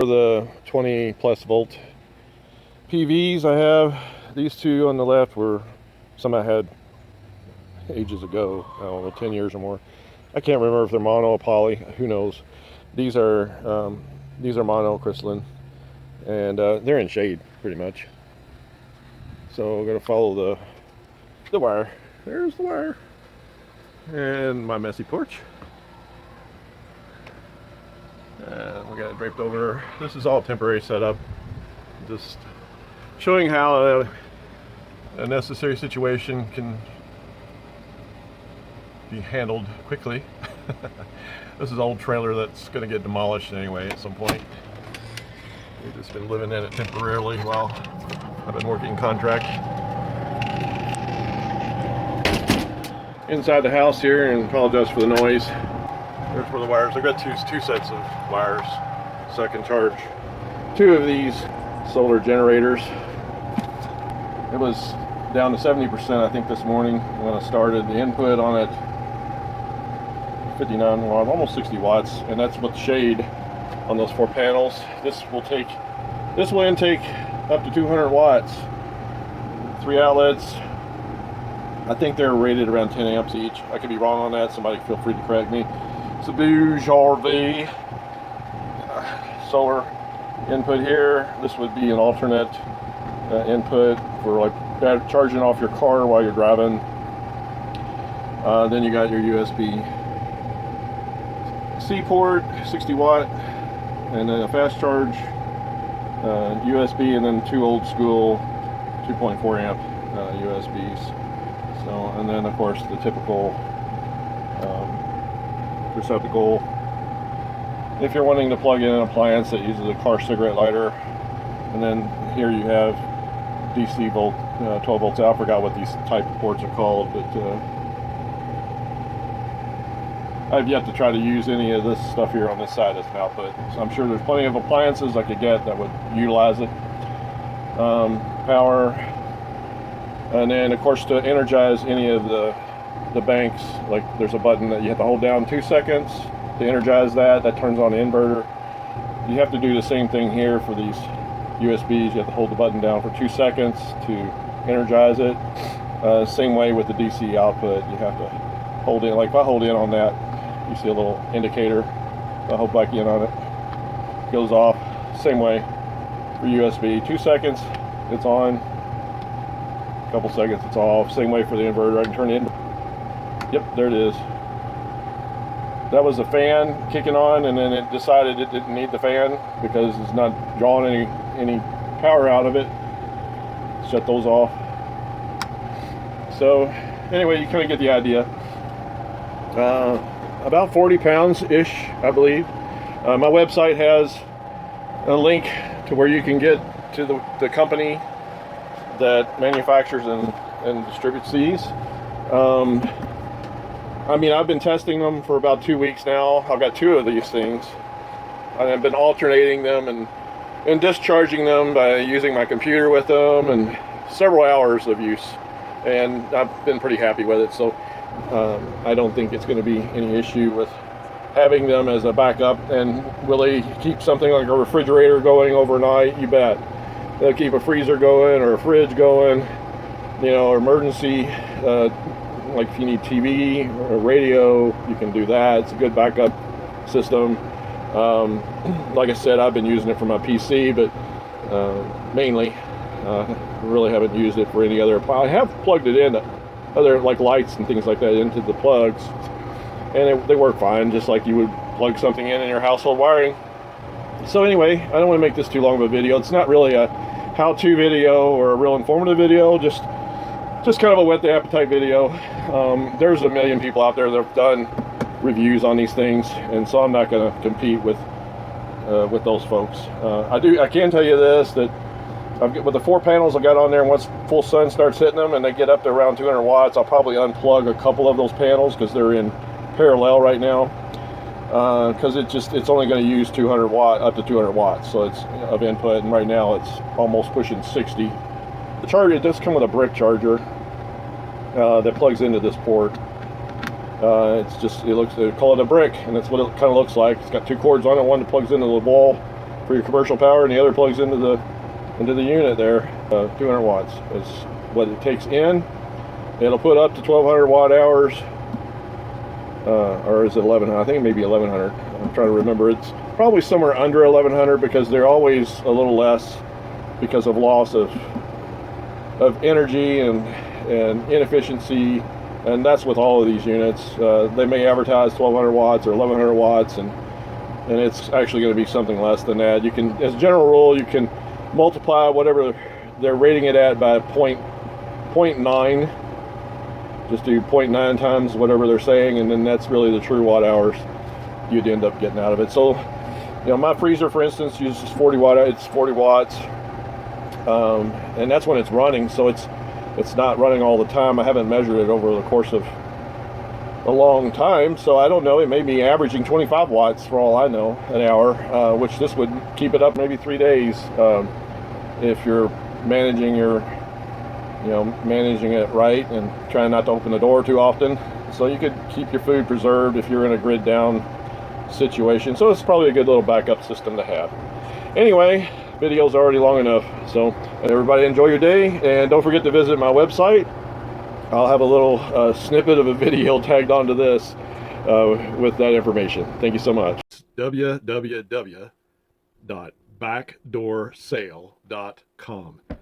For the 20 plus volt PVs I have, these two on the left were some I had ages ago, I don't know, 10 years or more. I can't remember if they're mono or poly, who knows. These are mono crystalline, and they're in shade pretty much. So we're gonna follow the wire. There's the wire. And my messy porch. And we got it draped over. This is all temporary setup. Just showing how a necessary situation can be handled quickly. This is an old trailer that's going to get demolished anyway at some point. We've just been living in it temporarily while I've been working contract. Inside the house here, and apologize for the noise. There's where the wires. I've got two sets of wires so I can charge two of these solar generators. It was down to 70% I think this morning when I started. The input on it 59 watt, almost 60 watts, and that's with shade on those 4 panels. This will intake up to 200 watts. 3 outlets. I think they're rated around 10 amps each. I could be wrong on that. Somebody feel free to correct me. It's a BougeRV solar input here. This would be an alternate input for like charging off your car while you're driving. Then you got your USB-C port, 60 watt, and then a fast charge USB, and then 2 old school 2.4 amp USBs. So, and then of course the typical receptacle if you're wanting to plug in an appliance that uses a car cigarette lighter. And then here you have DC volt, 12 volts out. I forgot what these type of ports are called, but I've yet to try to use any of this stuff here on this side as an output. So I'm sure there's plenty of appliances I could get that would utilize it. Power, and then of course to energize any of the banks, like there's a button that you have to hold down 2 seconds to energize that turns on the inverter. You have to do the same thing here for these USBs. You have to hold the button down for 2 seconds to energize it. Same way with the DC output, you have to hold in, like if I hold in on that, you see a little indicator. I hold back in on it, goes off. Same way for USB, 2 seconds it's on, a couple seconds it's off. Same way for the inverter. I can turn it in. Yep, there it is. That was the fan kicking on, and then it decided it didn't need the fan because it's not drawing any power out of it. Shut those off. So anyway, you kind of get the idea. About 40 pounds ish, I believe. My website has a link to where you can get to the company that manufactures and distributes these. I mean, I've been testing them for about 2 weeks now. I've got 2 of these things. I've been alternating them and discharging them by using my computer with them, and several hours of use. And I've been pretty happy with it. So I don't think it's going to be any issue with having them as a backup. And will they keep something like a refrigerator going overnight? You bet. They'll keep a freezer going or a fridge going, you know, emergency, like if you need TV or radio, you can do that. It's a good backup system. Like I said, I've been using it for my PC, but mainly really haven't used it for any other. I have plugged it in other like lights and things like that into the plugs, and they work fine, just like you would plug something in your household wiring. So anyway, I don't want to make this too long of a video. It's not really a how-to video or a real informative video, just kind of a whet the appetite video. There's a million people out there that have done reviews on these things, and so I'm not going to compete with those folks. I can tell you this, that with the 4 panels I got on there, once full sun starts hitting them and they get up to around 200 watts, I'll probably unplug a couple of those panels because they're in parallel right now. Because it's only going to use up to 200 watts, so it's of input, and right now it's almost pushing 60. The charger, it does come with a brick charger that plugs into this port. They call it a brick, and that's what it kind of looks like. It's got 2 cords on it, one that plugs into the wall for your commercial power, and the other plugs into the unit there. 200 watts is what it takes in. It'll put up to 1200 watt hours, or is it 1100? I think it may be 1100. I'm trying to remember. It's probably somewhere under 1100 because they're always a little less because of loss of energy and inefficiency, and that's with all of these units. They may advertise 1200 watts or 1100 watts, and it's actually going to be something less than that. You can, as a general rule, you can multiply whatever they're rating it at by 0.9. Just do 0.9 times whatever they're saying, and then that's really the true watt hours you'd end up getting out of it. So, you know, my freezer, for instance, uses 40 watt. It's 40 watts, and that's when it's running. So it's not running all the time. I haven't measured it over the course of a long time, so I don't know. It may be averaging 25 watts for all I know an hour, which this would keep it up maybe 3 days if you're managing managing it right and trying not to open the door too often. So you could keep your food preserved if you're in a grid down situation. So it's probably a good little backup system to have. Anyway, video's already long enough. So everybody enjoy your day, and don't forget to visit my website. I'll have a little snippet of a video tagged onto this with that information. Thank you so much. www.backdoorsale.com.